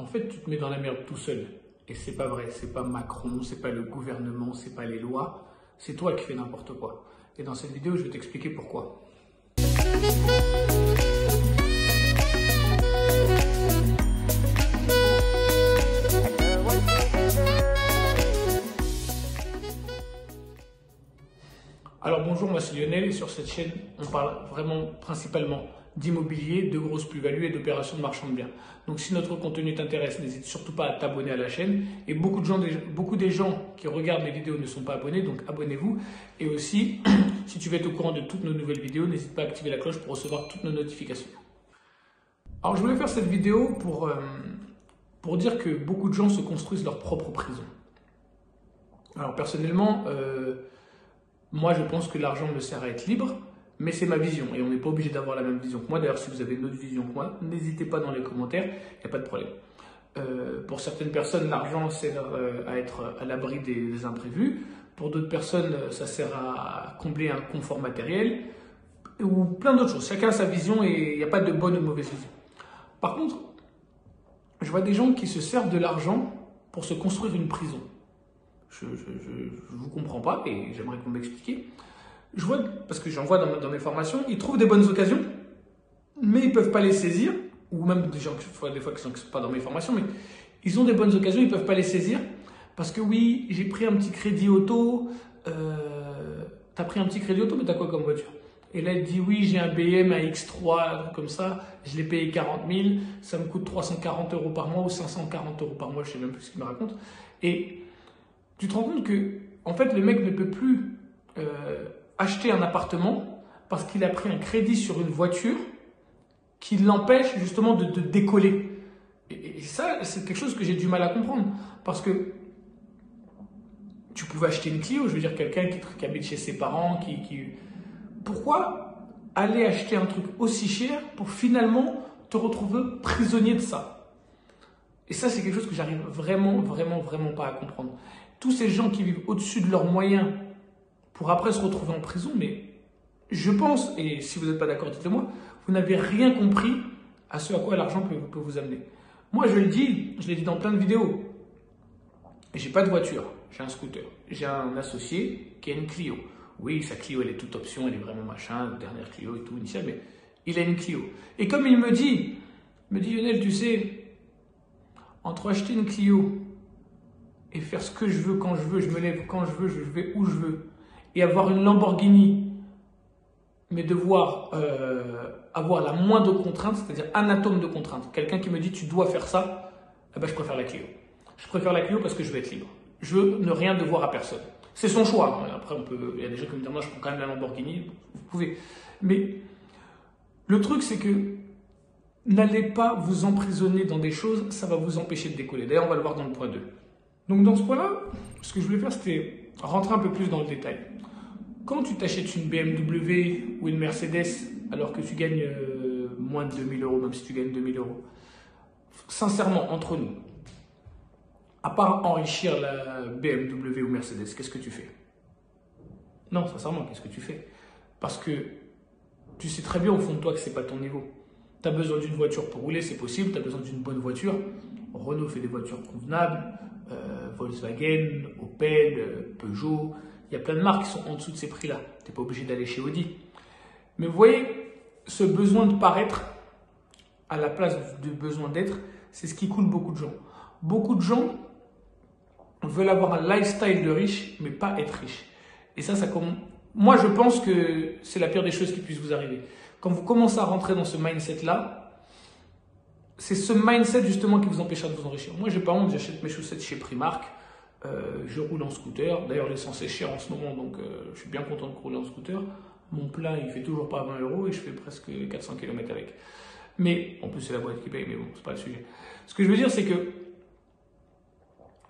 en fait, tu te mets dans la merde tout seul. Et c'est pas vrai, c'est pas Macron, c'est pas le gouvernement, c'est pas les lois, c'est toi qui fais n'importe quoi. Et dans cette vidéo, je vais t'expliquer pourquoi. Alors bonjour, moi c'est Lionel et sur cette chaîne, on parle vraiment principalement d'immobilier, de grosses plus-values et d'opérations de marchand de biens. Donc si notre contenu t'intéresse, n'hésite surtout pas à t'abonner à la chaîne. Et beaucoup des gens qui regardent mes vidéos ne sont pas abonnés, donc abonnez-vous. Et aussi, si tu veux être au courant de toutes nos nouvelles vidéos, n'hésite pas à activer la cloche pour recevoir toutes nos notifications. Alors je voulais faire cette vidéo pour dire que beaucoup de gens se construisent leur propre prison. Alors personnellement, moi, je pense que l'argent me sert à être libre, mais c'est ma vision et on n'est pas obligé d'avoir la même vision que moi. D'ailleurs, si vous avez une autre vision que moi, n'hésitez pas dans les commentaires, il n'y a pas de problème. Pour certaines personnes, l'argent sert à être à l'abri des imprévus. Pour d'autres personnes, ça sert à combler un confort matériel ou plein d'autres choses. Chacun a sa vision et il n'y a pas de bonne ou de mauvaise vision. Par contre, je vois des gens qui se servent de l'argent pour se construire une prison. Je ne vous comprends pas et j'aimerais que vous m'expliquiez. Je vois, parce que j'en vois dans mes formations, ils trouvent des bonnes occasions, mais ils ne peuvent pas les saisir, ou même des gens, des fois qui ne sont pas dans mes formations, mais ils ont des bonnes occasions, ils ne peuvent pas les saisir, parce que oui, j'ai pris un petit crédit auto, t'as pris un petit crédit auto, mais t'as quoi comme voiture? Et là, il dit oui, j'ai un BM, un X3, comme ça, je l'ai payé 40 000, ça me coûte 340 € par mois ou 540 € par mois, je ne sais même plus ce qu'il me raconte. Et tu te rends compte que, en fait, le mec ne peut plus acheter un appartement parce qu'il a pris un crédit sur une voiture qui l'empêche justement de décoller. Et ça, c'est quelque chose que j'ai du mal à comprendre. Parce que tu pouvais acheter une Clio, je veux dire, quelqu'un qui habite chez ses parents, Pourquoi aller acheter un truc aussi cher pour finalement te retrouver prisonnier de ça? Et ça, c'est quelque chose que j'arrive vraiment pas à comprendre. Tous ces gens qui vivent au-dessus de leurs moyens pour après se retrouver en prison, mais je pense, et si vous n'êtes pas d'accord, dites-le-moi, vous n'avez rien compris à ce à quoi l'argent peut vous amener. Moi, je le dis, je l'ai dit dans plein de vidéos, j'ai pas de voiture, j'ai un scooter. J'ai un associé qui a une Clio. Oui, sa Clio, elle est toute option, elle est vraiment machin, dernière Clio et tout, initial, mais il a une Clio. Et comme il me dit Lionel, tu sais, entre acheter une Clio et faire ce que je veux quand je veux, je me lève quand je veux, je vais où je veux, et avoir une Lamborghini, mais devoir avoir la moindre contrainte, c'est-à-dire un atome de contrainte, quelqu'un qui me dit tu dois faire ça, eh ben, je préfère la Clio. Je préfère la Clio parce que je veux être libre. Je veux ne rien devoir à personne. C'est son choix. Après, il y a des gens qui me disent moi je prends quand même la Lamborghini, vous pouvez. Mais le truc c'est que n'allez pas vous emprisonner dans des choses, ça va vous empêcher de décoller. D'ailleurs, on va le voir dans le point 2. Donc dans ce point-là, ce que je voulais faire, c'était rentrer un peu plus dans le détail. Quand tu t'achètes une BMW ou une Mercedes, alors que tu gagnes moins de 2000 €, même si tu gagnes 2000 €, sincèrement, entre nous, à part enrichir la BMW ou Mercedes, qu'est-ce que tu fais? Non, sincèrement, qu'est-ce que tu fais? Parce que tu sais très bien au fond de toi que ce n'est pas ton niveau. Tu as besoin d'une voiture pour rouler, c'est possible. Tu as besoin d'une bonne voiture. Renault fait des voitures convenables. Volkswagen, Opel, Peugeot. Il y a plein de marques qui sont en dessous de ces prix-là. Tu n'es pas obligé d'aller chez Audi. Mais vous voyez, ce besoin de paraître à la place du besoin d'être, c'est ce qui coule beaucoup de gens. Beaucoup de gens veulent avoir un lifestyle de riche, mais pas être riche. Et ça moi, je pense que c'est la pire des choses qui puissent vous arriver. Quand vous commencez à rentrer dans ce mindset-là, c'est ce mindset justement qui vous empêchera de vous enrichir. Moi, j'ai pas honte, j'achète mes chaussettes chez Primark, je roule en scooter. D'ailleurs, l'essence est chère en ce moment, donc je suis bien content de rouler en scooter. Mon plein, il fait toujours pas 20 € et je fais presque 400 km avec. Mais, en plus, c'est la boîte qui paye, mais bon, c'est pas le sujet. Ce que je veux dire, c'est que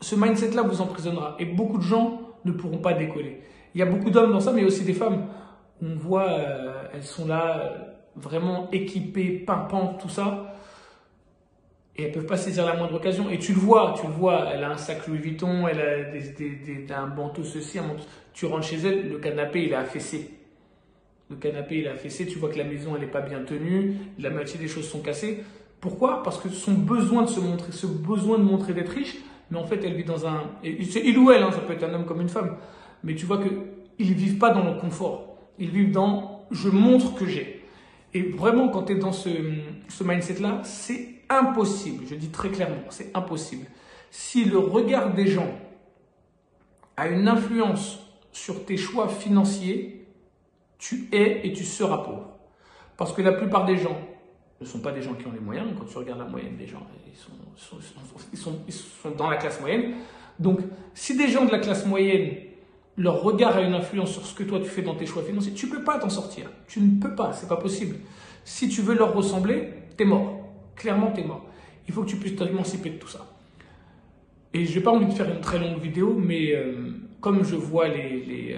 ce mindset-là vous emprisonnera et beaucoup de gens ne pourront pas décoller. Il y a beaucoup d'hommes dans ça, mais aussi des femmes. On voit, elles sont là, vraiment équipées, pimpantes, tout ça. Et elles ne peuvent pas saisir la moindre occasion. Et tu le vois, elle a un sac Louis Vuitton, elle a un manteau ceci, un manteau. Tu rentres chez elle, le canapé, il est affaissé. Le canapé, il est affaissé, tu vois que la maison, elle n'est pas bien tenue, la moitié des choses sont cassées. Pourquoi? Parce que son besoin de se montrer, ce besoin de montrer d'être riche, mais en fait, elle vit dans un... Il ou elle, hein, ça peut être un homme comme une femme, mais tu vois qu'ils ne vivent pas dans le confort. Ils vivent dans « je montre que j'ai ». Et vraiment, quand tu es dans ce mindset-là, c'est impossible, je dis très clairement, c'est impossible. Si le regard des gens a une influence sur tes choix financiers, tu es et tu seras pauvre. Parce que la plupart des gens ne sont pas des gens qui ont les moyens. Quand tu regardes la moyenne des gens, ils sont dans la classe moyenne. Donc, si des gens de la classe moyenne, leur regard a une influence sur ce que toi tu fais dans tes choix financiers, tu ne peux pas t'en sortir. Tu ne peux pas, c'est pas possible. Si tu veux leur ressembler, t'es mort. Clairement, t'es mort. Il faut que tu puisses t'émanciper de tout ça. Et je n'ai pas envie de faire une très longue vidéo, mais comme je vois les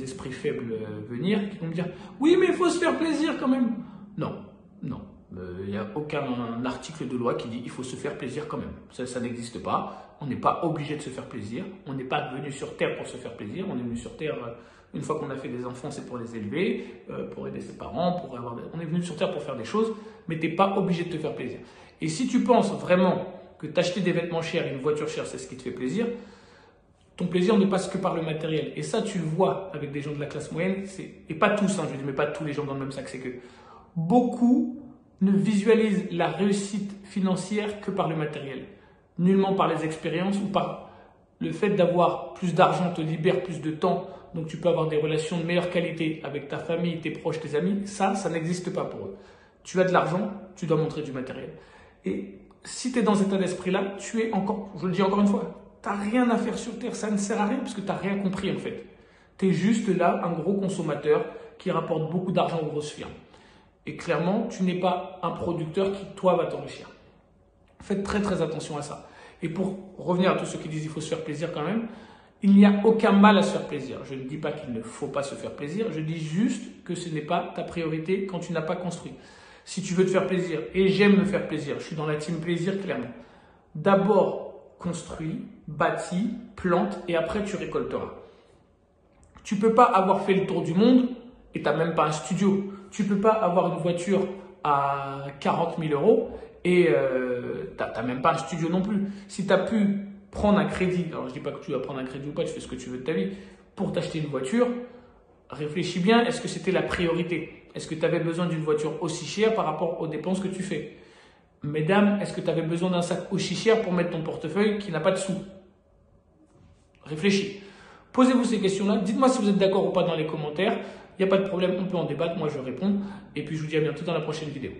esprits faibles venir, qui vont me dire « Oui, mais il faut se faire plaisir quand même !» Non, non. Il n'y a aucun article de loi qui dit « Il faut se faire plaisir quand même ». Ça n'existe pas. On n'est pas obligé de se faire plaisir. On n'est pas venu sur Terre pour se faire plaisir. On est venu sur Terre, une fois qu'on a fait des enfants, c'est pour les élever, pour aider ses parents, on est venu sur Terre pour faire des choses, mais tu n'es pas obligé de te faire plaisir. Et si tu penses vraiment que t'acheter des vêtements chers et une voiture chère, c'est ce qui te fait plaisir, ton plaisir ne passe que par le matériel. Et ça, tu le vois avec des gens de la classe moyenne, et pas tous, hein, je ne mets pas tous les gens dans le même sac, c'est que beaucoup ne visualisent la réussite financière que par le matériel. Nullement par les expériences ou par le fait d'avoir plus d'argent te libère plus de temps, donc tu peux avoir des relations de meilleure qualité avec ta famille, tes proches, tes amis. Ça n'existe pas pour eux. Tu as de l'argent, tu dois montrer du matériel. Et si tu es dans cet état d'esprit-là, tu es encore, je le dis encore une fois, tu n'as rien à faire sur Terre, ça ne sert à rien parce que tu n'as rien compris en fait. Tu es juste là, un gros consommateur qui rapporte beaucoup d'argent aux grosses firmes. Et clairement, tu n'es pas un producteur qui, toi, va t'enrichir. Faites très très attention à ça. Et pour revenir à tous ceux qui disent qu'il faut se faire plaisir quand même, il n'y a aucun mal à se faire plaisir. Je ne dis pas qu'il ne faut pas se faire plaisir, je dis juste que ce n'est pas ta priorité quand tu n'as pas construit. Si tu veux te faire plaisir, et j'aime me faire plaisir, je suis dans la team plaisir clairement. D'abord, construis, bâtis, plante et après tu récolteras. Tu ne peux pas avoir fait le tour du monde et tu n'as même pas un studio. Tu ne peux pas avoir une voiture à 40 000 € et tu n'as même pas un studio non plus. Si tu as pu prendre un crédit, alors je ne dis pas que tu dois prendre un crédit ou pas, tu fais ce que tu veux de ta vie, pour t'acheter une voiture, réfléchis bien, est-ce que c'était la priorité? Est-ce que tu avais besoin d'une voiture aussi chère par rapport aux dépenses que tu fais? Mesdames, est-ce que tu avais besoin d'un sac aussi cher pour mettre ton portefeuille qui n'a pas de sous? Réfléchis. Posez-vous ces questions-là. Dites-moi si vous êtes d'accord ou pas dans les commentaires. Il n'y a pas de problème, on peut en débattre. Moi, je réponds. Et puis, je vous dis à bientôt dans la prochaine vidéo.